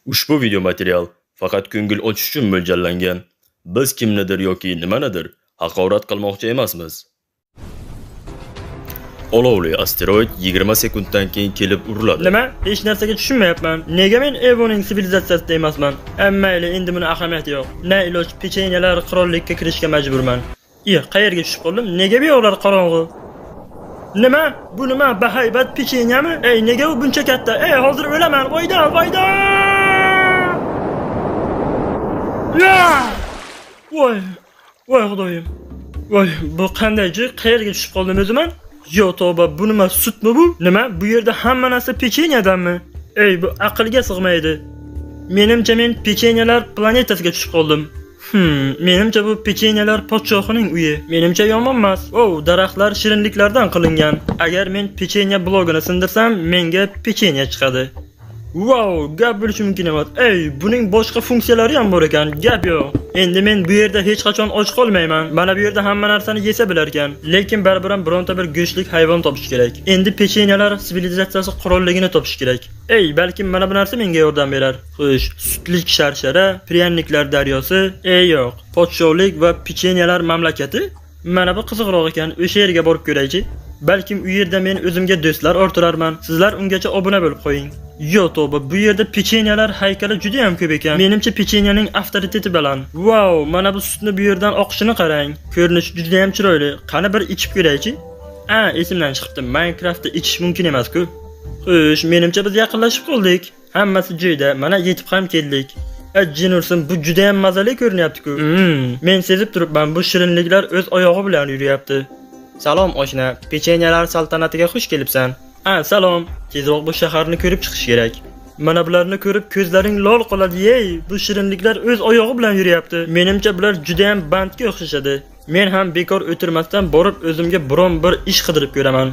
Ushbu video material faqat ko'ngil ochish uchun mo'ljallangan. Biz kimnidir yoki nimanidir haqorat qilmoqchi emasmiz. Olovli asteroid 20 sekunddan keyin kelib uriladi. Nima? Hech narsaga tushunmayapman. Nega men Evoning sivilizatsiyasida emasman? Mayli, endi buni ahamiyati yo'q. Na iloj pechenyalar qirollikka kirishga majburman. Qayerga tushib qoldim? Nega bu yoqlar qorong'u? Nima? Bu nima? Bahaybat pechenyami? Nega u buncha katta? Hozir o'laman. Voyda! Voy xudoyim. Voy, bu qandaychi? Qayerga tushib qoldim o'zim? Yo tavba, bu nima, sutmi bu? Nima? Bu yerda hamma narsa pechenyadanmi? Bu aqlga sig'maydi. Menimcha men pechenyalar planetasiga tushib qoldim. Menimcha bu pechenyalar podshohining uyi. Menimcha yomon emas. Daraxtlar shirinliklardan qilingan. Agar men pechenya blogini sindirsam, menga pechenya chiqadi. Gap bo'lishi mumkin emas. Buning boshqa funksiyalari ham bor ekan. Gap yo'q. Endi men bu yerda hech qachon och qolmayman. Mana bu yerda hamma narsani yesa bilar ekan. Lekin baribir ham bironta bir go'shtlik hayvon topish kerak. Endi pechenyalar sivilizatsiyasi qurolligini topish kerak. Balki mana bu narsa menga yordam berar. Xo'sh, sutlik sharshara, pryanniklar daryosi, yo'q. Podshohlik va pechenyalar mamlakati? Mana bu qiziqroq ekan. O'sha yerga borib ko'raychi. Balkim u yerda men o'zimga do'stlar orttirarman. Sizlar ungacha obuna bo'lib qo'ying. Yo tavba, bu yerda pechenyalar haykali juda ham ko'p ekan. Menimcha pechenyaning avtoriteti baland. Mana bu sutni bu yerdan oqishini qarang. Ko'rinishi juda ham chiroyli. Qani bir ichib ko'raychi. Esimdan chiqibdi. Minecraftda ichish mumkin emas-ku. Xo'sh, menimcha biz yaqinlashib qoldik. Hammasi joyida. Mana yetib ham keldik. Jinursin, bu juda ham mazali ko'rinyapti-ku. Men sezib turibman, bu shirinliklar o'z oyog'i bilan yuryapti. Salom oshna, pechenyalar saltanatiga xush kelibsan. Salom. Tezroq bu shaharni ko'rib chiqish kerak. Mana bularni ko'rib ko'zlaring lol qoladi. Bu shirinliklar o'z oyog'i bilan yuryapti. Menimcha bular juda ham bandga o'xshashadi. Men ham bekor o'tirmasdan borib o'zimga biron bir ish qidirib ko'raman.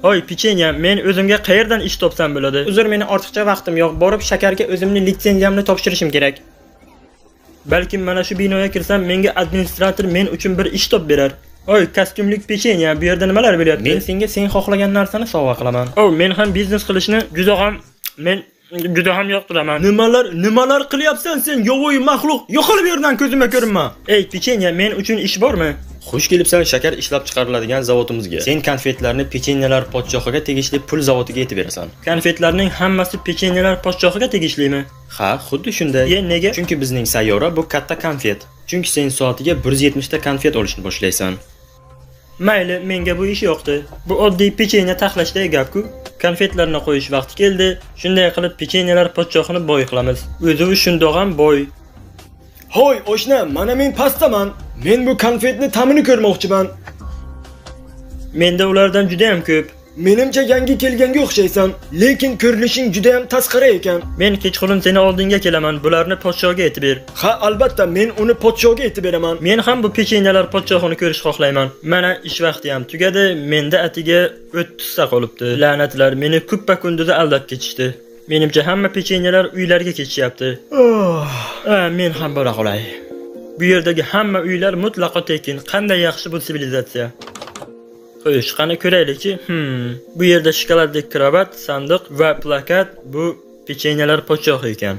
Hoy pechenya, men o'zimga qayerdan ish topsam bo'ladi? Uzr, meni ortiqcha vaqtim yo'q. Borib shakarga o'zimning litsenziyamni topshirishim kerak. Balkim mana shu binoga kirsam, menga administrator men uchun bir ish top berar. Kostyumlik pechenya, bu yerda nimalar bo'lyapti? Men senga sen xohlagan narsani sovg'a qilaman. Men ham biznes qilishni juda ham yoqtiraman. Nimalar qilyapsan sen, yovvoyi maxluq? Yo'qolib yerdan ko'zimga ko'rinma. Pechenya, men uchun ish bormi? Xush kelibsan shakar ishlab chiqariladigan zavodimizga. Sen konfetlarni pechenyalar podshohiga tegishli pul zavodiga yetib berasan. Konfetlarning hammasi pechenyalar podshohiga tegishlimi? Ha, xuddi shunday. Nega? Chunki bizning sayyora bu katta konfet. Chunki sen soatiga 170 ta konfet olishni boshlaysan. Mayli, menga bu ish yoqdi. Bu oddiy pechenya taxlashdagi gap-ku. Konfetlarni qo'yish vaqti keldi. Shunday qilib pechenyalar podshohini boy qilamiz. O'zi shundoq ham boy. Hoy, oshna, mana men pastaman. Men bu konfetni ta'mini ko'rmoqchiman. Menda ulardan juda ham ko'p. Menimcha yangi kelganga o'xshaysan, lekin ko'rinishing juda ham tasqara ekan. Men kechqurun seni oldinga kelaman. Bularni podshohga aytib ber. Ha, albatta, men uni podshohga aytib beraman. Men ham bu pechenyalar podshohini ko'rish xohlayman. Mana ish vaqti ham tugadi. Menda atiga o't tussa qolibdi. La'natlar, meni kuppa kunduzi aldab ketishdi. Menimcha hamma pechenyalar uylariga ketishyapti. Men ham bora qolay. Bu yerdagi hamma uylar mutlaqo tekin. Qanday yaxshi bu sivilizatsiya. Xo'sh, qani ko'raylikchi. Bu yerda shokoladli kravat, sandiq va plakat. Bu pechenyalar podshohi ekan.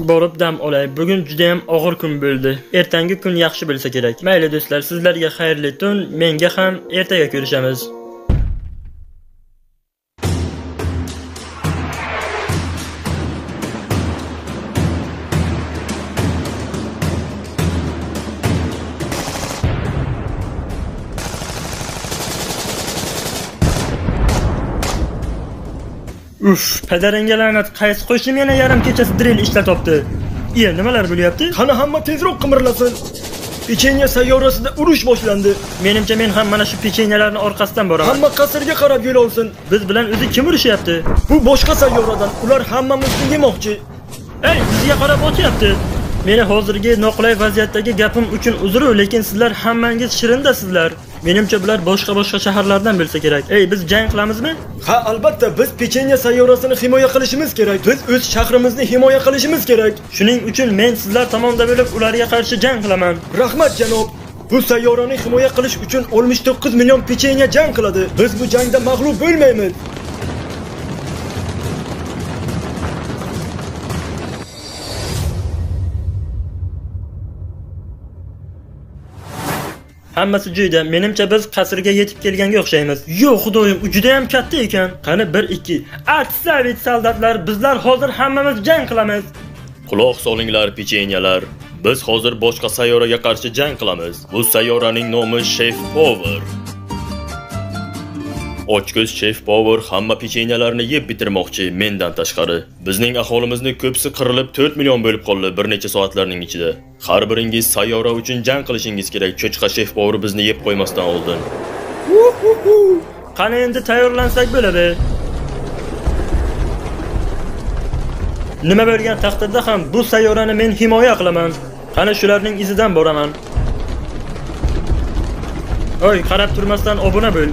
Borib dam olay. Bugun juda ham og'ir kun bo'ldi. Ertangi kun yaxshi bo'lsa kerak. Mayli do'stlar, sizlarga xayrli tun, menga ham ertaga ko'rishamiz. Padaringga la'nat, qaysi qo'shnim yana yarim kechasi drill ishlatibdi. Nimalar bo'lyapti? Qani hamma tezroq qimirlasin. Pechenya sayyorasida urush boshlandi. Menimcha men ham mana shu pechenyalarning orqasidan boraman. Hamma qasrga qarab yo'l olsin. Biz bilan o'zi kim urushyapti? Bu boshqa sayyoradan. Ular hammamizni yemoqchi. Bizga qarab otyapti. Meni hozirgi noqulay vaziyatdagi gapim uchun uzr, lekin sizlar hammangiz shirindasizlar. Menimcha bular boshqa shaharlardan bo'lsa kerak. Biz jang qilamizmi? Ha, albatta, biz pechenya sayyorasini himoya qilishimiz kerak. Biz o'z shahrimizni himoya qilishimiz kerak. Shuning uchun men sizlar tomonda bo'lib ularga qarshi jang qilaman. Rahmat janob. Bu sayyorani himoya qilish uchun 69 million pechenya jang qiladi. Biz bu jangda mag'lub bo'lmaymiz. Hammasi joyida. Menimcha biz qasrga yetib kelganga o'xshaymiz. Yo'q, xudoyim, u juda ham katta ekan. Qani 1-2. Artsovet soldatlar, bizlar hozir hammamiz jang qilamiz. Quloq solinglar pechenyalar. Biz hozir boshqa sayyoraga qarshi jang qilamiz. Bu sayyoraning nomi Chef Power. Ochko'z Chef Power hamma pechenyalarni yeb bitirmoqchi mendan tashqari. Bizning aholimizni ko'psi qirilib 4 million bo'lib qoldi bir necha soatlarning ichida. Har biringiz sayyora uchun jang qilishingiz kerak. Cho'chqa Chef Power bizni yeb qo'ymasdan oldin. Qani endi tayyorlansak bo'ladi. Nima bo'lgan taqdirda ham bu sayyorani men himoya qilaman. Qani shularning izidan boraman. Oy, qarab turmasdan obuna bo'l.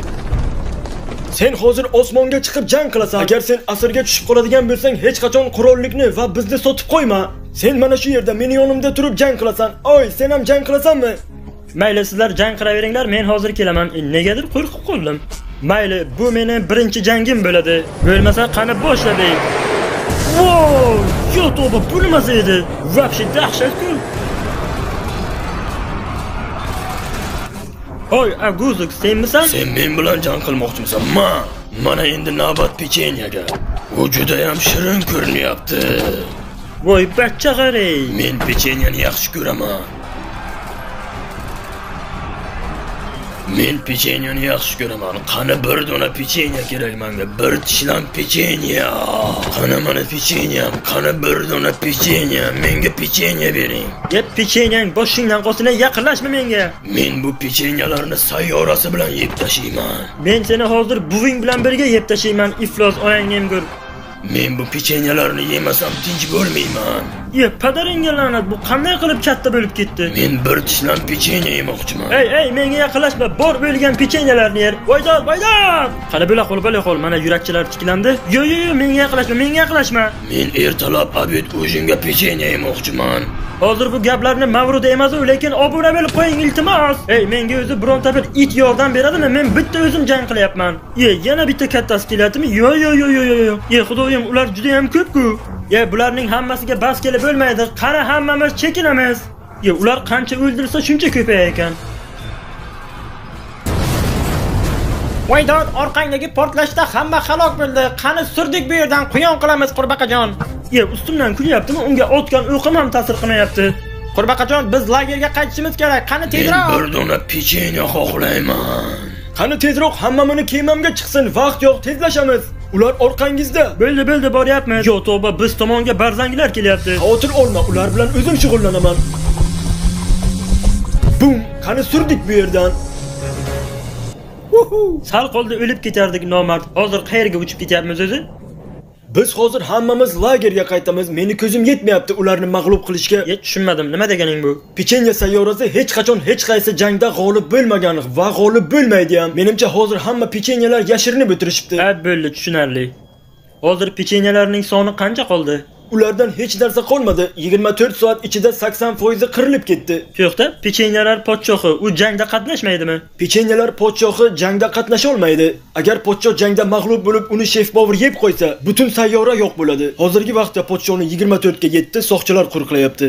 Sen hozir osmonga chiqib jang qilasan. Agar sen asrga tushib qoladigan bo'lsang, hech qachon qurollikni va bizni sotib qo'yma. Sen mana shu yerda meni yonimda turib jang qilasan. Oy, sen ham jang qilasanmi? Mayli, sizlar jang qilaveringlar, men hozir kelaman. Negadir qo'rqib qoldim. Mayli, bu meni birinchi jangim bo'ladi. Bo'lmasa qani boshladik. Wow! Yo to'ba, bu nima edi? Vobshe dahshat-ku. Oy, Aguzuk, senmisan? Sen men bilan jang qilmoqchimisan? Mana endi navbat pechenyaga. U juda ham shirin ko'rinyapti. Voy, bachcha qaray. Men pechenyani yaxshi ko'raman. Men pechenyani yaxshi ko'raman. Qani bir dona pechenya kerak menga. Bir tishlam pechenya. Qani mana pechenyam. Qani bir dona pechenya. Menga pechenya bering. Yeb pechenyang boshingdan qolsin, yaqinlashma menga. Men bu pechenyalarni sayyorasi bilan yeb tashlayman. Men seni hozir buving bilan birga yeb tashlayman, iflos oyangim gur. Men bu pechenyalarni yemasam tinch bo'lmayman. Ye, padaringga la'nat, bu qanday qilib katta bo'lib ketdi? Men bir tishlam pechenya yemoqchiman. Ey, menga yaqinlashma, bor bo'lgan pechenyalarni yer. Voydod! Qani bo'la qol, mana yurakchilar tiklandi. Yo, menga yaqinlashma. Men ertalab obed o'zimga pechenya yemoqchiman. Hozir bu gaplarni Mavruda emas-u, lekin obuna bo'lib qo'ying iltimos. Menga o'zi bironta bir it yordam beradimi? Men bitta o'zim jang qilyapman. Yana bitta kattasi keladimi? Yo. Xudoyim, ular juda ham ko'p-ku. Bularning hammasiga bas kelib bo'lmaydi. Qani hammamiz chekinamiz. Ular qancha o'ldirsa shuncha ko'payar ekan. Voydod, orqangdagi portlashda hamma halok bo'ldi. Qani surdik bu yerdan, quyon qilamiz Qurbaqajon. Ustimdan kulyaptimi? Unga otgan o'qim ham ta'sir qilmayapti. Qurbaqajon, biz lagerga qaytishimiz kerak. Qani tezroq. Men bir dona pechenya xohlayman. Qani tezroq hammamini kemamga chiqsin. Vaqt yo'q, tezlashamiz. Ular orqangizda. Bo'ldi, boryapmiz. Yo, to'ba, biz tomonga barzanglar kelyapti. Xavotir olma, ular bilan o'zim shug'ullanaman. Bum, qani surdik bu yerdan. Sal qoldi o'lib ketardik nomard. Hozir qayerga uchib ketyapmiz o'zi? Biz hozir hammamiz lagerga qaytamiz. Meni ko'zim yetmayapti ularni mag'lub qilishga. Tushunmadim. Nima deganing bu? Pechenya sayyorasi hech qachon hech qaysi jangda g'olib bo'lmagan va g'olib bo'lmaydi ham. Menimcha hozir hamma pechenyalar yashirinib o'tirishibdi. Bo'ldi, tushunarli. Hozir pechenyalarning soni qancha qoldi? Ulardan hech narsa qolmadi. 24 soat ichida 80% qirilib ketdi. Yo'qda, pechenyalar podshohi u jangda qatnashmaydimi? Pechenyalar podshohi jangda qatnasha olmaydi. Agar podshoh jangda mag'lub bo'lib, uni Chef Power yeb qo'ysa, butun sayyora yo'q bo'ladi. Hozirgi vaqtda podshohni 24 ga yetdi soqchilar qo'riqlayapti.